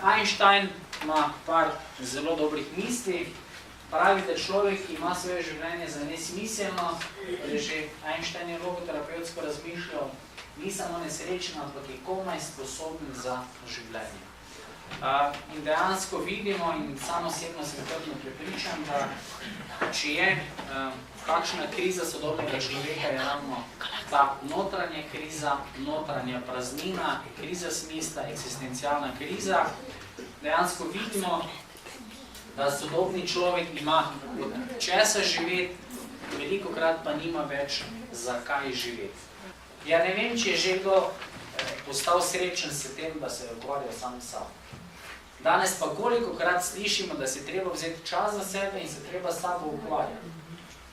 Einstein ima par zelo dobrih misli. Pravi, da človek, ki ima svoje življenje za nesmiselno, da je že Einstein je logoterapevtsko razmišljal, ni samo nesrečen, ampak je komaj sposoben za življenje. In dejansko vidimo, in sam osebno sem trdno prepričan, da če je kakšna kriza sodobnega človeka, je ravno ta notranja kriza, notranja praznina, kriza smisla, eksistencialna kriza. Dejansko vidimo, da sodobni človek ima od česa živeti, velikokrat pa nima več zakaj živeti. Ja ne vem, če je že kdo postal srečen s tem, da se je ukvarjal sam s sabo. Danes pa kolikokrat slišimo, da se treba vzeti čas za sebe in se treba s sabo ukvarjati.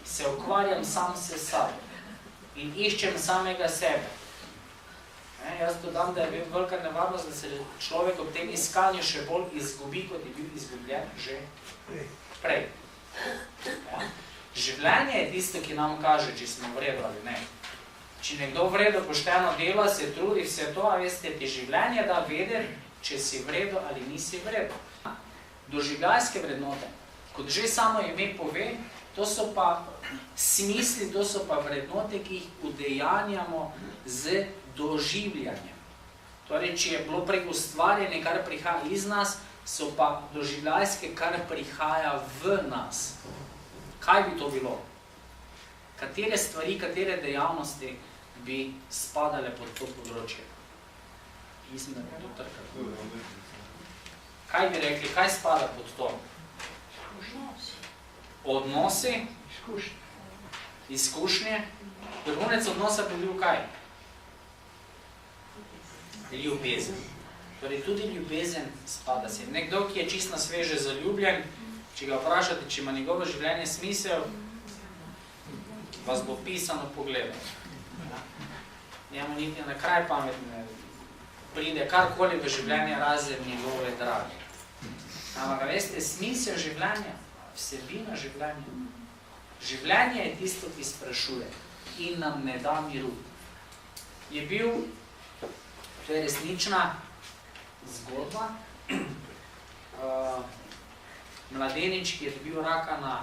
Se ukvarjam sam s sabo in iščem samega sebe. Jaz dodam, da je velika nevarnost, da se človek ob tem iskanju še bolj izgubi, kot je bil izgubljen že prej. Življenje je tisto, ki nam kaže, če smo v redu ali ne. Če nekdo v redu pošteno dela, se trudi vse to, a veste, ti življenje da vedeti, če si v redu ali nisi v redu. Doživljajske vrednote, kot že samo ime pove, to so pa smisli, to so pa vrednote, ki jih udejanjamo z doživljanjem. Torej, če je bilo prej ustvarjene, kar prihaja iz nas, so pa doživljajske, kar prihaja v nas. Kaj bi to bilo? Katere stvari, katere dejavnosti bi spadale pod to področje? Mislim, da bi to trkalo. Kaj bi rekli, kaj spada pod to? Odnosi? Izkušnje? Vrhunec odnosa bi bil kaj? Ljubezen. Torej, tudi ljubezen spada sem. Nekdo, ki je čisto sveže zaljubljen, če ga vprašate, če ima njegovo življenje smisel, vas bo pisano pogledal. Njemu niti na kraj pametne pride karkoli v življenje razen njegove drage. Ampak, veste, smisel življenja, vsebina življenja. Življenje je tisto, ki sprašuje in nam ne da miru. Je bil, to je resnična zgodba, mladenič, ki je dobil raka na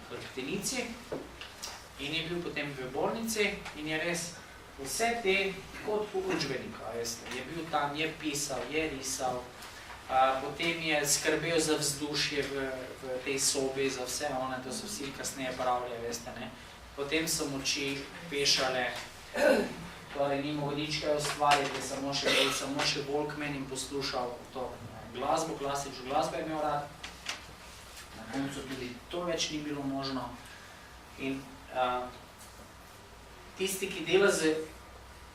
hrbtenici in je bil potem v bolnici in je res vse te kot po učbenika, je bil tam, je pisal, je risal, potem je skrbel za vzdušje v tej sobi, za vse one, to so vsi kasneje pravili, veste, ne. Potem so moči pešale, torej ni mogel nič kaj ustvariti, samo še Walkman in poslušal to glasbo, klasično glasbo je imel rad. Na koncu tudi to več ni bilo možno. In tisti, ki dela z,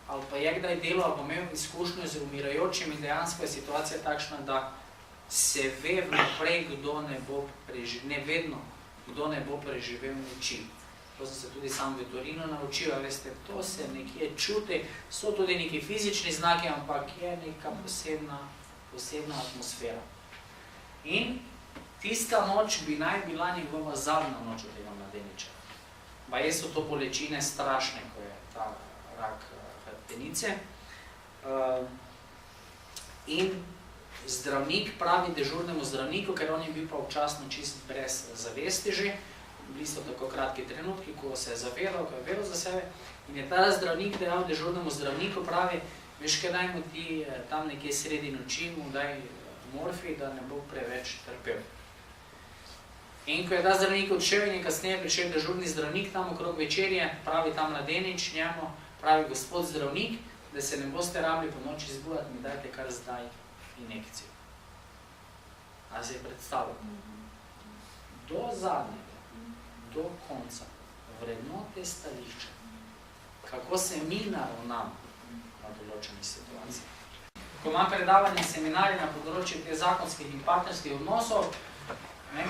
ali pa je kdaj delal, ali pa imel izkušnjo z umirajočimi, dejansko je situacija takšna, da se ve vnaprej, kdo ne bo preživel, ne vedno, kdo ne bo preživel noči. To sem se tudi sam v Torinu naučil, a veste, to se nekje čuti, so tudi neki fizični znaki, ampak je neka posebna atmosfera. In tista noč bi naj bila njegova zadnja noč od tega mladeniča. Baje so to bolečine strašne, ko je ta rak hrbtenice. In zdravnik pravi dežurnemu zdravniku, ker on je bil pa občasno čist brez zavesti že, bili so tako kratki trenutki, ko se je zavedal, ko je vedel za sebe, in je ta zdravnik dejal dežurnemu zdravniku, pravi, veš kaj, daj mu ti tam nekje sredi noči, mu daj morfij, da ne bo preveč trpel. In ko je ta zdravnik odšel in je kasneje prišel dežurni zdravnik tam okrog večerje, pravi ta mladenič njemu, pravi gospod zdravnik, da se ne boste rabili po noči zbudati, mi dajte kar zdaj injekcijo. A se je predstavljal? Do zadnjega, do konca, vrednote stališča, kako se mi naravnamo na določenih situacijah. Ko imam predavanje seminarje na področju teh zakonskih in partnerskih odnosov,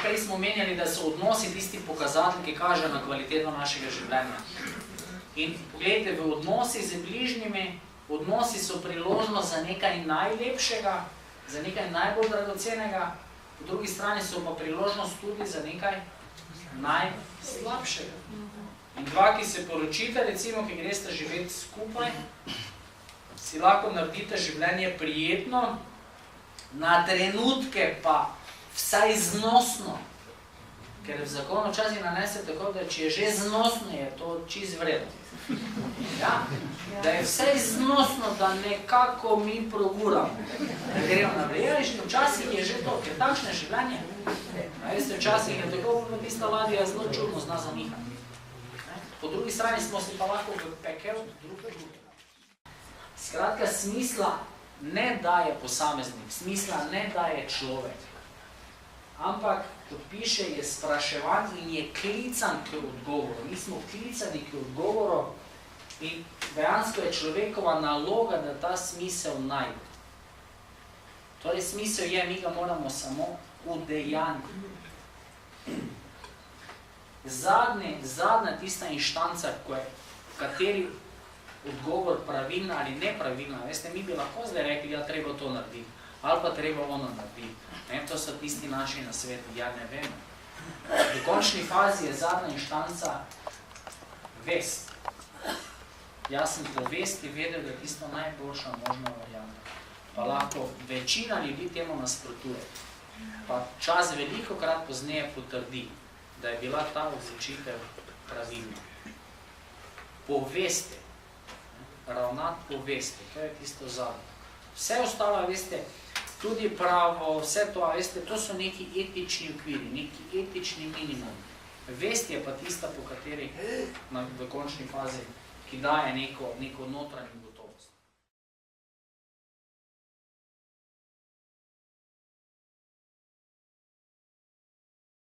prej smo menjali, da so odnosi tisti pokazatelj, ki kažejo na kvaliteto našega življenja. In pogledajte, v odnosi z bližnjimi, odnosi so priložnost za nekaj najlepšega, za nekaj najbolj dragocenega, po drugi strani so pa priložnost tudi za nekaj najslabšega. In dva, ki se poročite, recimo, ki greste živeti skupaj, si lahko naredite življenje prijetno, na trenutke pa vsaj znosno, ker v zakonu včasih nanese tako, da če je že znosno, je to čist vredno. Ja? Da je vsaj znosno, da nekako mi proguramo, da gremo naprej. Včasih je že to, ker takšne življenje. Veste, včasih je tako, da tista ladja zelo čudno zna zanihati. Po drugi strani smo si pa lahko v pekel drugega. Skratka, smisla ne daje posameznik, smisla ne daje človek. Ampak, kot piše, je spraševan in je klican k odgovoru. Mi smo klicani k odgovoru in dejansko je človekova naloga, da ta smisel najde. Torej, smisel je, mi ga moramo samo udejanjiti. Zadnja tista inštanca, v kateri odgovor pravilna ali nepravilna, veste, mi bi lahko zdaj rekli, ja, treba to narediti, ali pa treba ono narediti. To so tisti naši nasveti, ja, ne vemo. V končni fazi je zadnja inštanca vest. Jaz sem po vesti vedel, da je tisto najboljša možna varianta. Pa lahko večina ljudi temu nasprotuje. Pa čas velikokrat pozneje potrdi, da je bila ta odločitev pravilna. Poveste, ravnati poveste, to je tisto zadnje. Vse ostalo, veste, tudi pravo, vse to, veste, to so neki etični okviri, neki etični minimum. Vest je pa tista, po kateri v končni fazi, ki daje neko notranjo